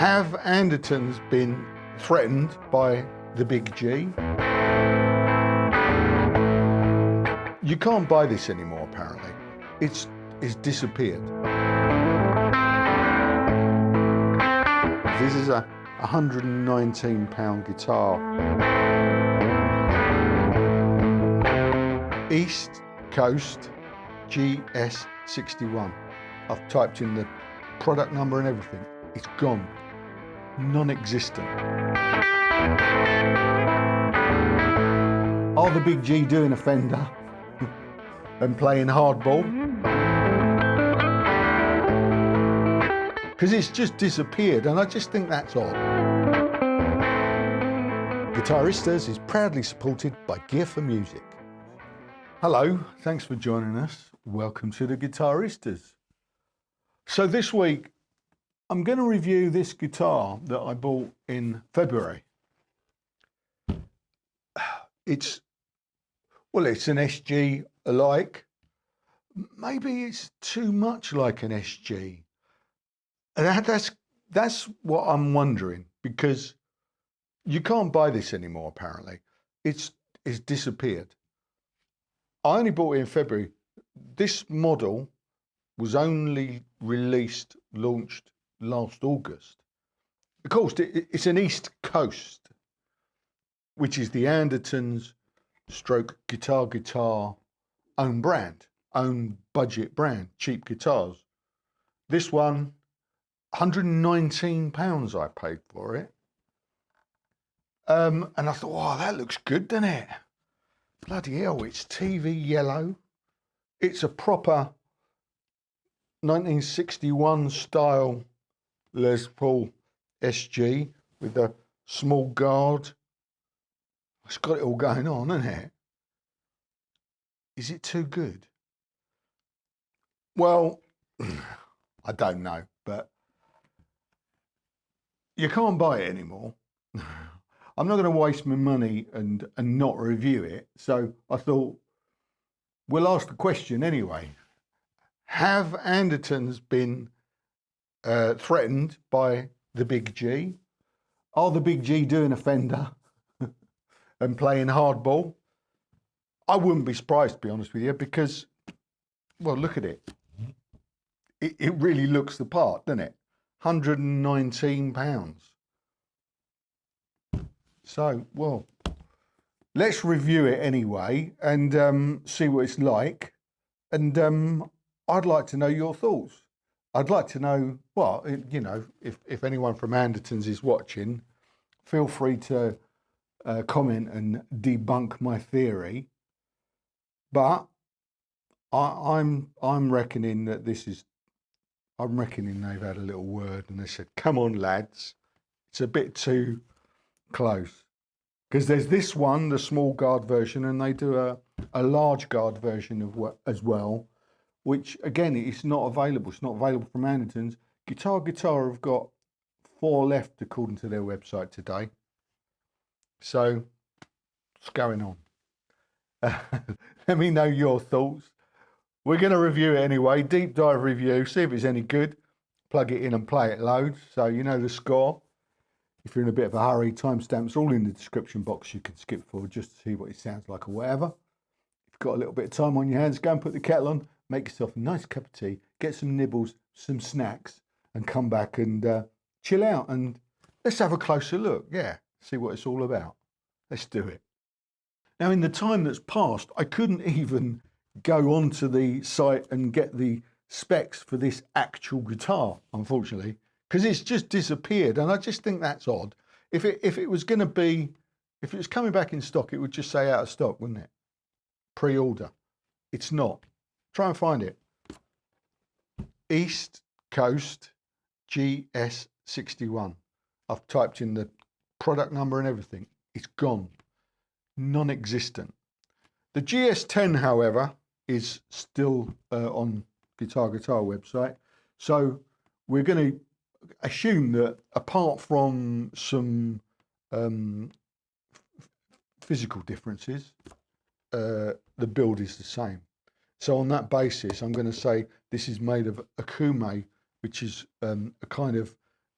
Have Andertons been threatened by the big G? You can't buy this anymore, apparently. It's disappeared. This is a £119 guitar. Eastcoast GS61. I've typed in the product number and everything. It's gone. Non-existent. Are the big G doing a Fender and playing hardball? Because it's just disappeared, and I just think that's odd. Guitaristas is proudly supported by Gear for Music. Hello, thanks for joining us. Welcome to the Guitaristas. So this week, I'm going to review this guitar that I bought in February. It's an SG alike. Maybe it's too much like an SG. And that's what I'm wondering, because you can't buy this anymore, apparently. It's disappeared. I only bought it in February. This model was only launched last August. Of course, it's an East Coast, which is the Andertons stroke guitar own brand, own budget brand, cheap guitars. This one, £119 I paid for it. And I thought, wow, that looks good, doesn't it? Bloody hell, it's TV yellow. It's a proper 1961 style Les Paul SG with a small guard. It's got it all going on, hasn't it? Is it too good? Well, I don't know, but you can't buy it anymore. I'm not going to waste my money and not review it. So I thought, we'll ask the question anyway. Have Andertons been threatened by the big G? Are the big G doing a Fender and playing hardball? I wouldn't be surprised, to be honest with you, because, well, look at it. It really looks the part, doesn't it? £119. So, well, let's review it anyway and see what it's like. And I'd like to know your thoughts. I'd like to know, well, you know, if anyone from Andertons is watching, feel free to comment and debunk my theory. But I'm reckoning that I'm reckoning they've had a little word and they said, come on, lads, it's a bit too close. Because there's this one, the small guard version, and they do a large guard version as well, which again, it's not available. It's not available from Andertons. Guitar have got 4 left according to their website today. So what's going on? Let me know your thoughts. We're going to review it anyway, deep dive review, see if it's any good. Plug it in and play it loads, so you know the score. If you're in a bit of a hurry, timestamps all in the description box you can skip forward just to see what it sounds like or whatever. If you've got a little bit of time on your hands, go and put the kettle on, make yourself a nice cup of tea, get some nibbles, some snacks, and come back and chill out and let's have a closer look. Yeah, see what it's all about. Let's do it. Now, in the time that's passed, I couldn't even go onto the site and get the specs for this actual guitar, unfortunately, because it's just disappeared, and I just think that's odd. If it was going to be, if it was coming back in stock, it would just say out of stock, wouldn't it? Pre-order. It's not. Try and find it. East Coast GS61. I've typed in the product number and everything. It's gone. Non-existent. The GS10, however, is still on Guitar website. So we're going to assume that apart from some physical differences, the build is the same. So on that basis, I'm going to say this is made of akume, which is a kind of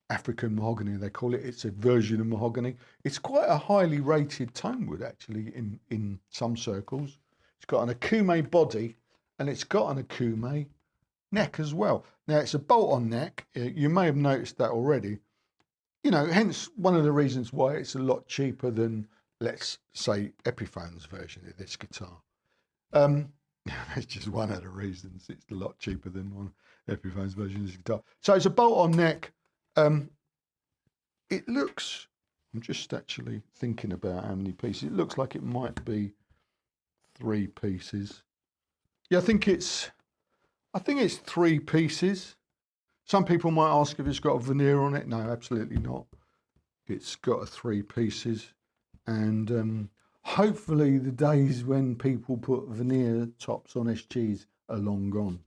African mahogany, they call it. It's a version of mahogany. It's quite a highly rated tone wood, actually, in some circles. It's got an akume body, and it's got an akume neck as well. Now, it's a bolt-on neck. You may have noticed that already. You know, hence one of the reasons why it's a lot cheaper than, let's say, Epiphone's version of this guitar. That's just one of the reasons it's a lot cheaper than one Epiphone's version of this guitar. So it's a bolt-on neck. It looks, I'm just actually thinking about how many pieces. It looks like it might be 3 pieces. Yeah, I think it's 3 pieces. Some people might ask if it's got a veneer on it. No, absolutely not. It's got 3 pieces, and hopefully the days when people put veneer tops on SGs are long gone.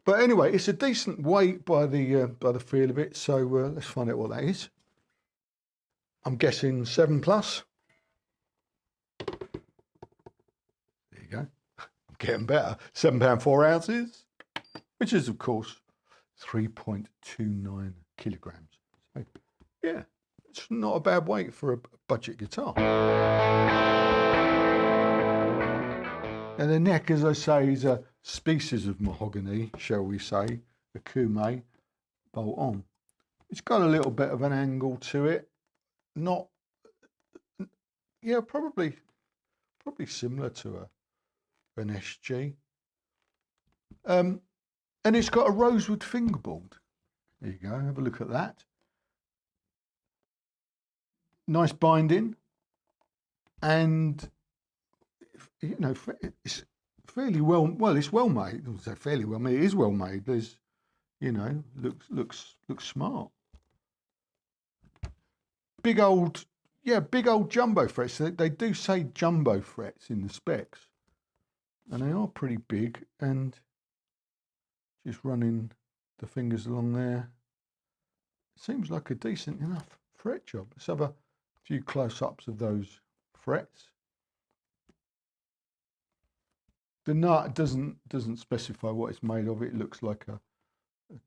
But anyway, it's a decent weight by the feel of it. So let's find out what that is. I'm guessing 7 plus. There you go. I'm getting better. £7 4 ounces, which is of course 3.29 kilograms. So yeah, it's not a bad weight for a budget guitar. And the neck, as I say, is a species of mahogany, shall we say, akume, bolt on. It's got a little bit of an angle to it. Not, yeah, probably similar to an SG. And it's got a rosewood fingerboard. There you go, have a look at that. Nice binding, and you know, it's fairly well, it's well made. I would say fairly well made. It is well made. There's, you know, looks smart. Big old jumbo frets. They do say jumbo frets in the specs, and they are pretty big. And just running the fingers along there, seems like a decent enough fret job. Let's have a few close-ups of those frets. The nut doesn't specify what it's made of. It looks like a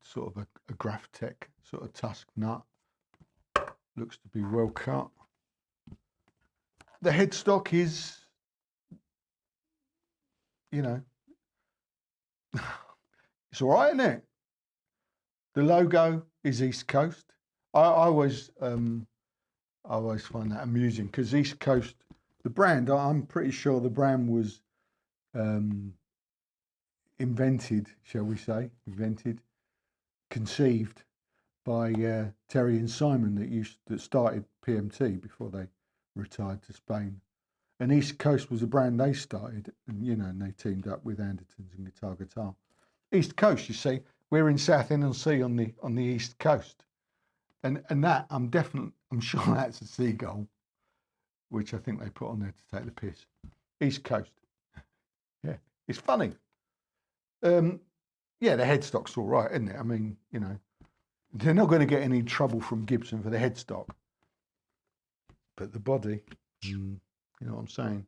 sort of a Graphtec sort of tusk nut. Looks to be well cut. The headstock is, you know, it's all right, isn't it? The logo is East Coast. I always find that amusing because East Coast, the brand, I'm pretty sure the brand was invented, shall we say, conceived by Terry and Simon that started PMT before they retired to Spain. And East Coast was a brand they started, and you know, and they teamed up with Andertons and Guitar. East Coast, you see, we're in South-on-Sea on the East Coast, and that I'm sure that's a seagull, which I think they put on there to take the piss. East Coast, yeah, it's funny. Yeah, the headstock's all right, isn't it? I mean, you know, they're not going to get any trouble from Gibson for the headstock, but the body, you know what I'm saying?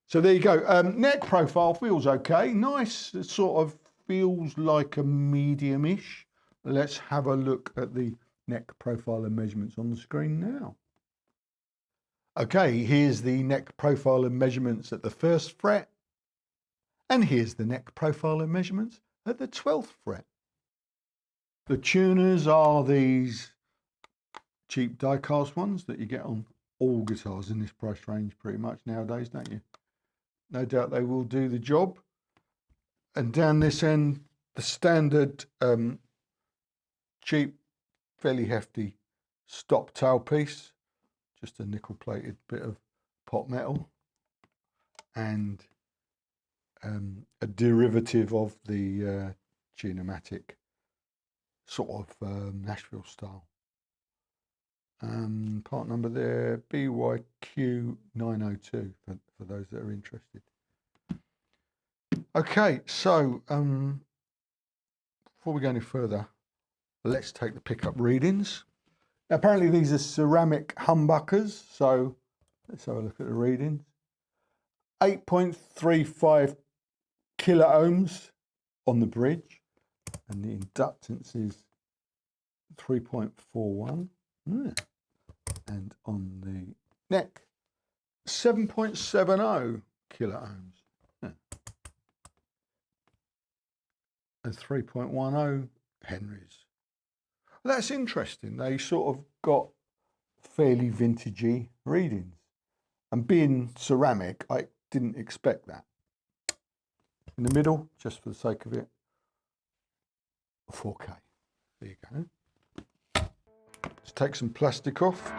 So there you go. Neck profile feels okay. Nice. It sort of feels like a medium-ish. Let's have a look at the neck profile and measurements on the screen now. Okay, here's the neck profile and measurements at the 1st fret. And here's the neck profile and measurements at the 12th fret. The tuners are these cheap die-cast ones that you get on all guitars in this price range pretty much nowadays, don't you? No doubt they will do the job. And down this end, the standard cheap, fairly hefty stop tailpiece, just a nickel-plated bit of pot metal, and a derivative of the Tunematic sort of Nashville style. Part number there, BYQ902 for those that are interested. Okay, so before we go any further, let's take the pickup readings. Now, apparently these are ceramic humbuckers, so let's have a look at the readings. 8.35 kilo ohms on the bridge, and the inductance is 3.41. And on the neck, 7.70 kilo ohms. And 3.10 Henrys. That's interesting. They sort of got fairly vintagey readings. And being ceramic, I didn't expect that. In the middle, just for the sake of it, 4K. There you go. Let's take some plastic off.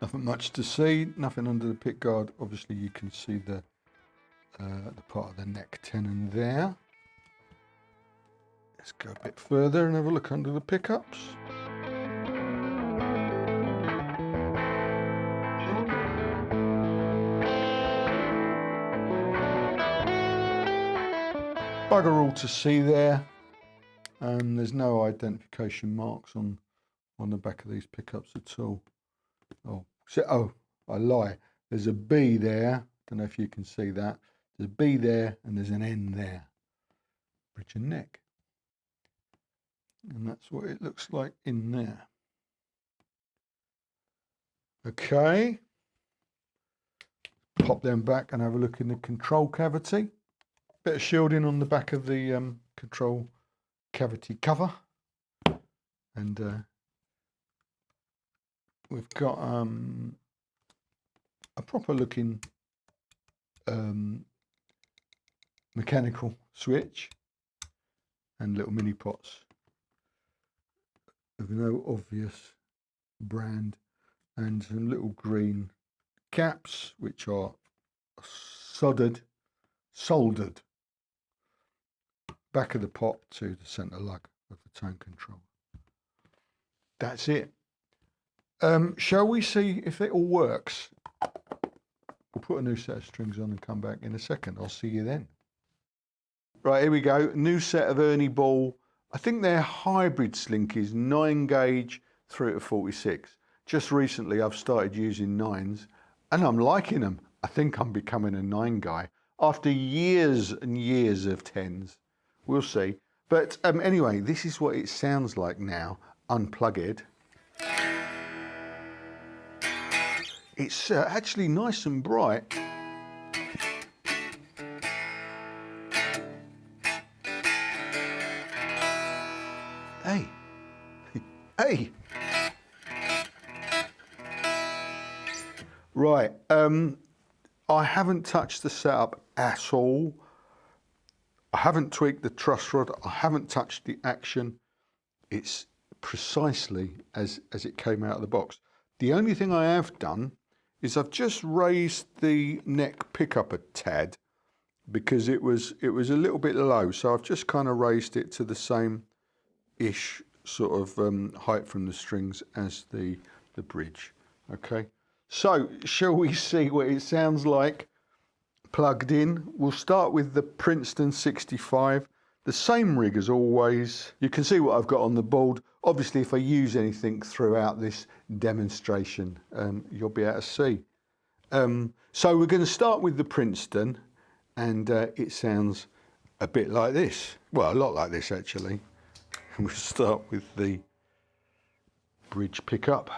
Nothing much to see, nothing under the pick guard. Obviously you can see the part of the neck tenon there. Let's go a bit further and have a look under the pickups. Bugger all to see there. There's no identification marks on the back of these pickups at all. Oh, I lie. There's a B there. Don't know if you can see that. There's a B there and there's an N there. Bridge and neck. And that's what it looks like in there. Okay. Pop them back and have a look in the control cavity. Bit of shielding on the back of the control cavity cover. And we've got a proper looking mechanical switch and little mini pots of no obvious brand, and some little green caps which are soldered back of the pot to the center lug of the tone control. That's it. Shall we see if it all works? We'll put a new set of strings on and come back in a second. I'll see you then. Right, here we go. New set of Ernie Ball. I think they're hybrid slinkies, 9 gauge through to 46. Just recently I've started using 9s and I'm liking them. I think I'm becoming a 9 guy after years and years of 10s. We'll see. But anyway, this is what it sounds like now, unplugged. It's actually nice and bright. Hey, hey. Right, I haven't touched the setup at all. I haven't tweaked the truss rod. I haven't touched the action. It's precisely as it came out of the box. The only thing I have done is I've just raised the neck pickup a tad because it was a little bit low. So I've just kind of raised it to the same-ish sort of height from the strings as the bridge. Okay, so shall we see what it sounds like plugged in? We'll start with the Princeton 65, the same rig as always. You can see what I've got on the board. Obviously, if I use anything throughout this demonstration, you'll be able to see. So we're going to start with the Princeton, and it sounds a bit like this. Well, a lot like this, actually. We'll start with the bridge pickup.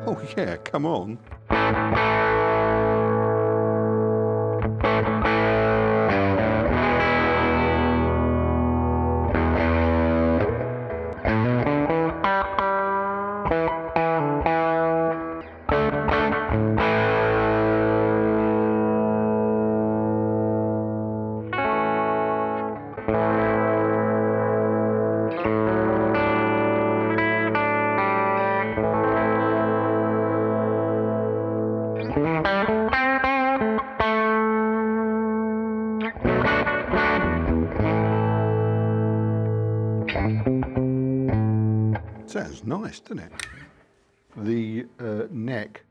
Oh yeah, come on. Sounds nice, doesn't it? The neck.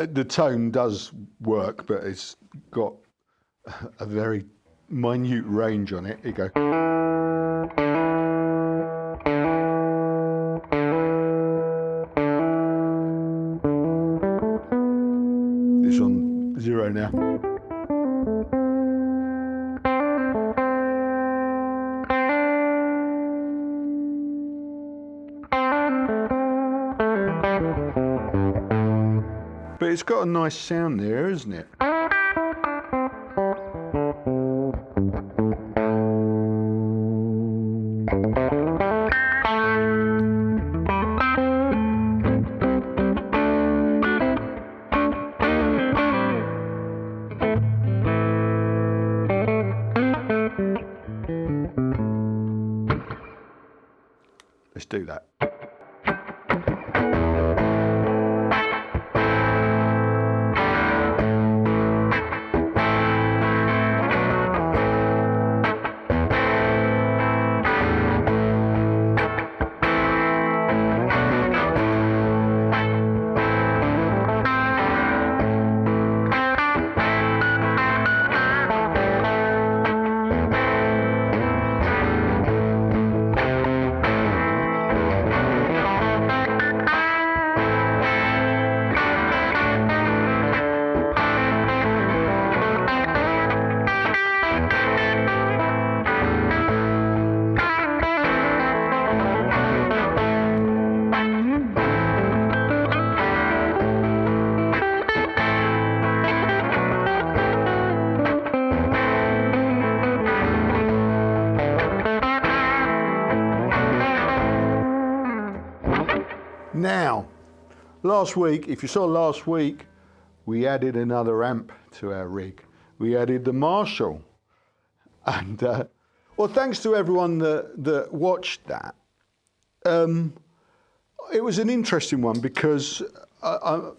the tone does work, but it's got a very minute range on it. You go. It's on 0 now. But it's got a nice sound there, isn't it? Let's do that. Now, last week, if you saw last week, we added another amp to our rig. We added the Marshall. And, well, thanks to everyone that watched that. It was an interesting one because I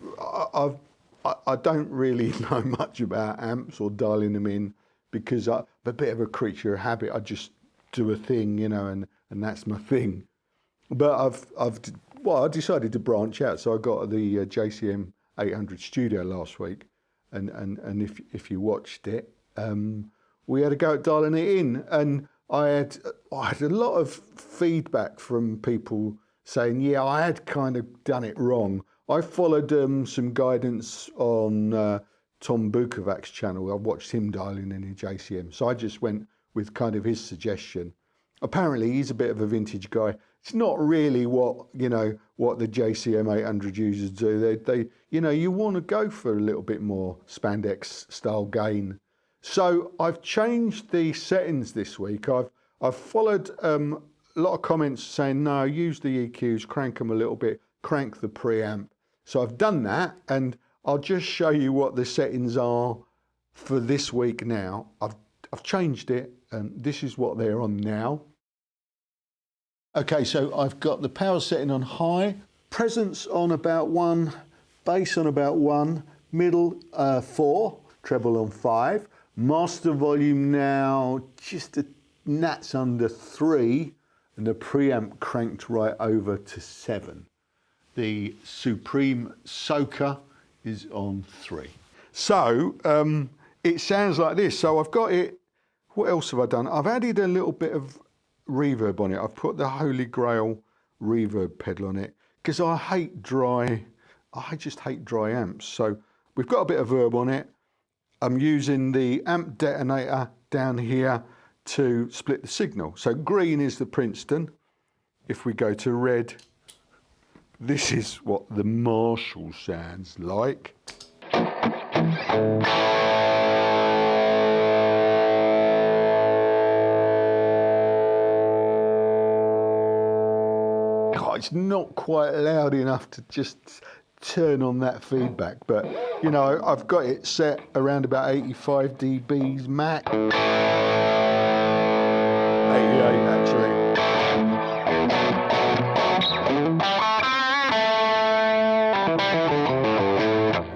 don't really know much about amps or dialing them in because I'm a bit of a creature of habit. I just do a thing, you know, and that's my thing. But I decided to branch out, so I got the JCM 800 Studio last week, and if you watched it, we had a go at dialing it in, and I had a lot of feedback from people saying, yeah, I had kind of done it wrong. I followed some guidance on Tom Bukovac's channel. I watched him dialing in a JCM, so I just went with kind of his suggestion. Apparently, he's a bit of a vintage guy. It's not really what the JCM 800 users do. They you want to go for a little bit more spandex style gain. So I've changed the settings this week. I've followed a lot of comments saying no, use the EQs, crank them a little bit, crank the preamp. So I've done that, and I'll just show you what the settings are for this week now. I've changed it, and this is what they're on now. Okay, so I've got the power setting on high, presence on about 1, bass on about 1, middle 4, treble on 5, master volume now just a gnats under 3, and the preamp cranked right over to 7. The Supreme Soaker is on 3. So it sounds like this. So I've got it. What else have I done? I've added a little bit of reverb on it. I've put the Holy Grail reverb pedal on it because I just hate dry amps. So we've got a bit of verb on it. I'm using the amp detonator down here to split the signal. So green is the Princeton. If we go to red, this is what the Marshall sounds like. It's not quite loud enough to just turn on that feedback, but you know, I've got it set around about 85 dBs max. 88 actually.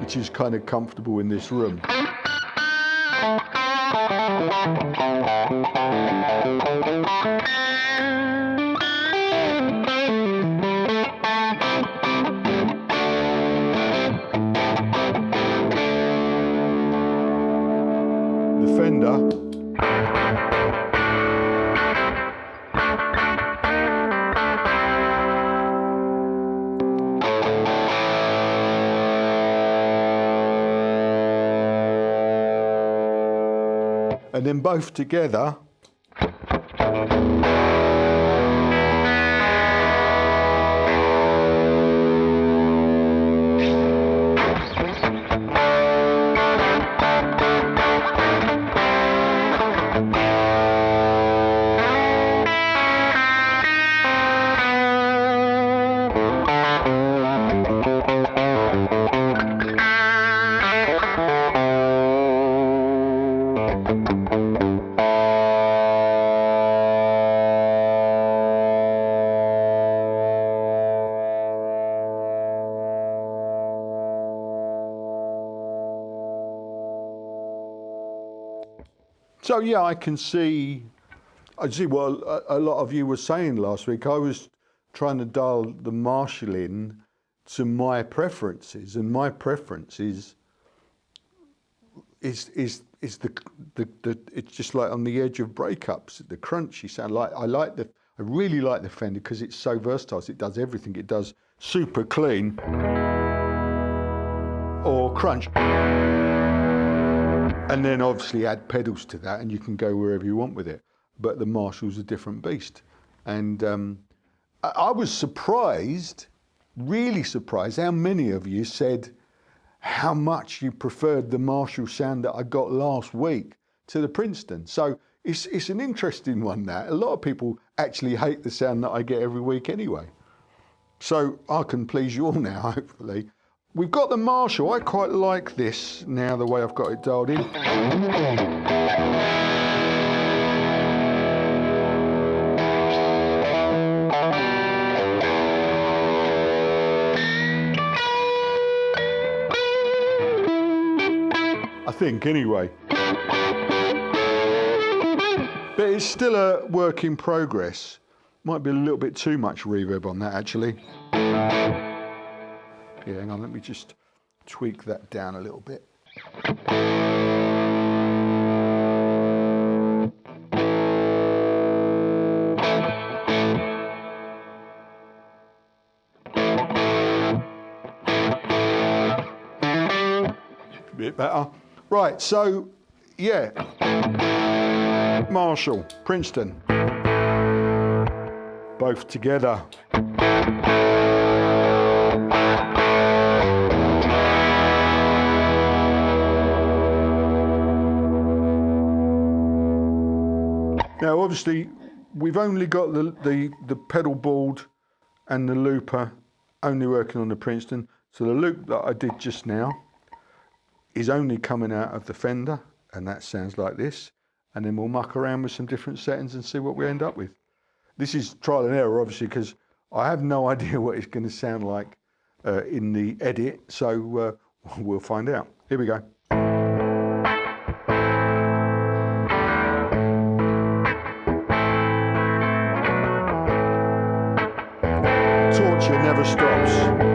Which is kind of comfortable in this room. and then both together. So yeah, I see what a lot of you were saying last week. I was trying to dial the Marshall in to my preferences, and my preference is the it's just like on the edge of breakups, the crunchy sound. I really like the Fender because it's so versatile. It does everything. It does super clean or crunch. And then obviously add pedals to that and you can go wherever you want with it. But the Marshall's a different beast. And I was surprised, really surprised, how many of you said how much you preferred the Marshall sound that I got last week to the Princeton. So it's an interesting one, that. A lot of people actually hate the sound that I get every week anyway. So I can please you all now, hopefully. We've got the Marshall. I quite like this now, the way I've got it dialed in. I think, anyway. But it's still a work in progress. Might be a little bit too much reverb on that, actually. Yeah, hang on, let me just tweak that down a little bit. A bit better. Right, so, yeah. Marshall, Princeton. Both together. Now, obviously, we've only got the pedal board and the looper only working on the Princeton. So the loop that I did just now is only coming out of the Fender, and that sounds like this. And then we'll muck around with some different settings and see what we end up with. This is trial and error, obviously, because I have no idea what it's going to sound like in the edit. So we'll find out. Here we go. Torture never stops.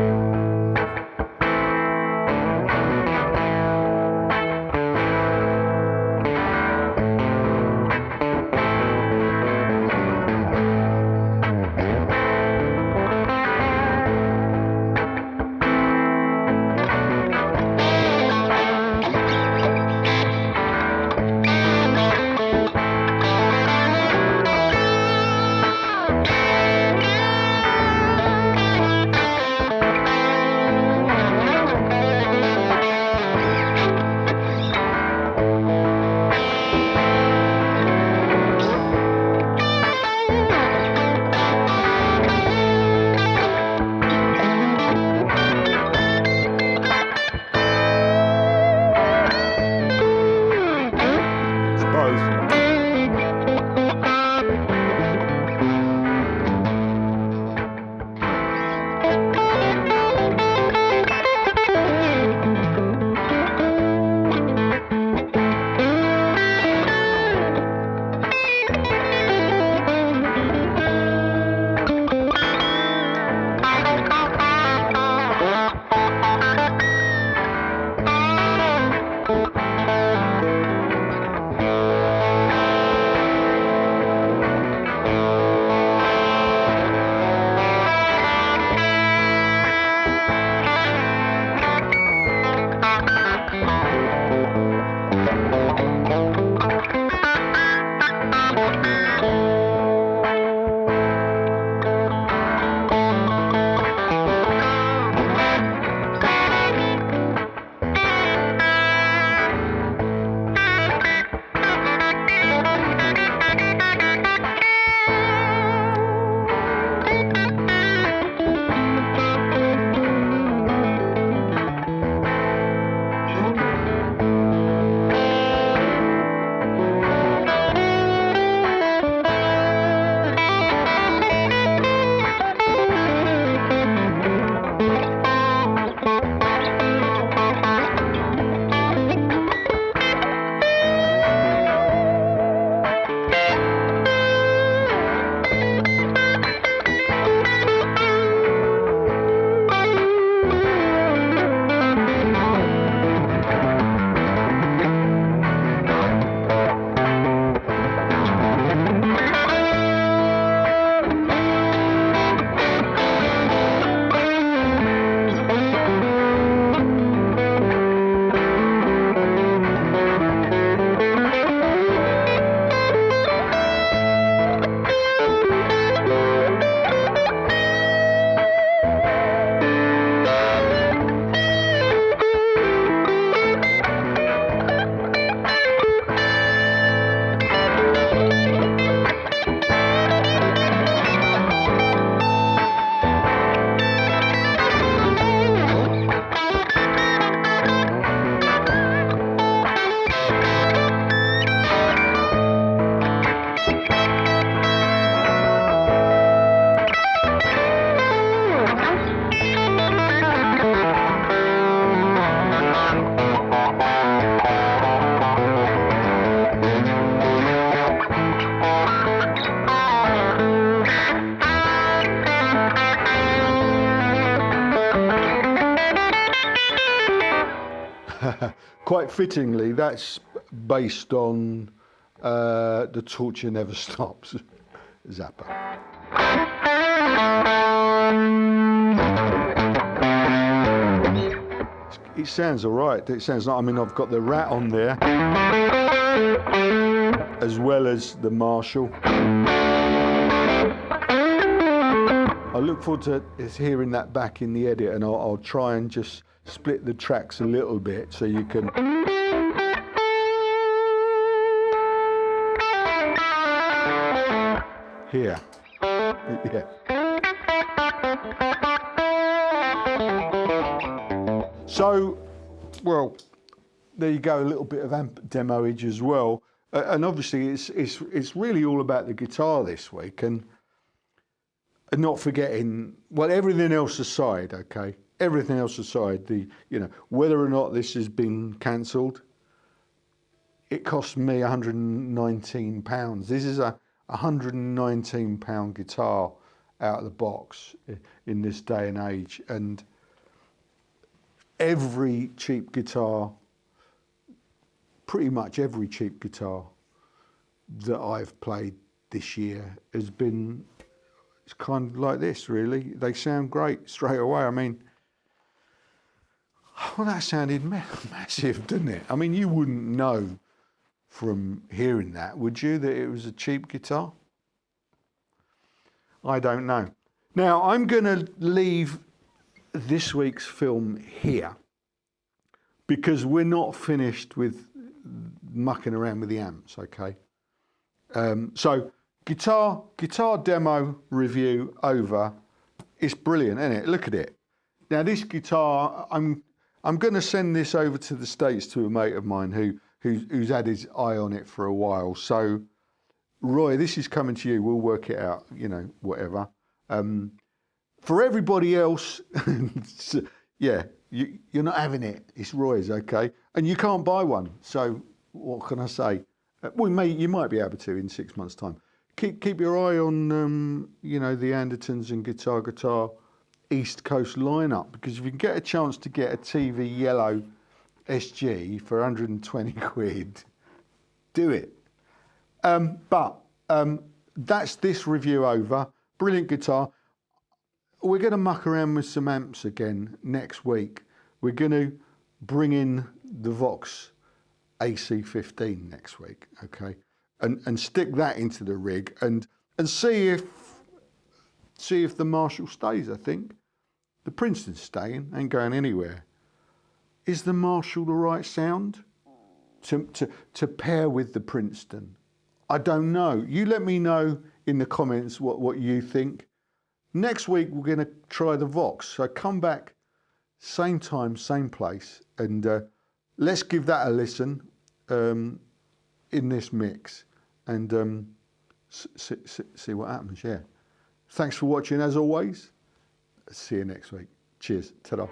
quite fittingly, that's based on The Torture Never Stops, Zappa. It sounds all right. It sounds like, I mean, I've got the Rat on there, as well as the Marshall. I look forward to hearing that back in the edit, and I'll try and just split the tracks a little bit so you can... Here. Yeah. So, well, there you go, a little bit of amp demoage as well. And obviously it's really all about the guitar this week, and not forgetting, well, everything else aside, okay? Everything else aside, whether or not this has been cancelled, it cost me £119. This is a £119 guitar out of the box in this day and age, and every cheap guitar, pretty much every cheap guitar that I've played this year has been, it's kind of like this, really. They sound great straight away. I mean, well, that sounded massive, didn't it? I mean, you wouldn't know from hearing that, would you, that it was a cheap guitar? I don't know. Now, I'm going to leave this week's film here because we're not finished with mucking around with the amps, okay? So guitar demo review over. It's brilliant, isn't it? Look at it. Now this guitar, I'm going to send this over to the States to a mate of mine who's had his eye on it for a while. So Roy, this is coming to you. We'll work it out, whatever. For everybody else, yeah, you're not having it. It's Roy's, okay? And you can't buy one. So what can I say? You might be able to in 6 months' time. Keep your eye on, the Andertons and Guitar East Coast lineup, because if you can get a chance to get a TV yellow SG for 120 quid, do it. But that's this review over. Brilliant guitar. We're going to muck around with some amps again next week. We're going to bring in the Vox AC15 next week, okay, and stick that into the rig and see if the Marshall stays. I think the Princeton's staying, ain't going anywhere. Is the Marshall the right sound to pair with the Princeton? I don't know. You let me know in the comments what you think. Next week we're going to try the Vox, so come back same time, same place, and let's give that a listen in this mix and see what happens. Yeah. Thanks for watching as always. See you next week. Cheers. Ta-da.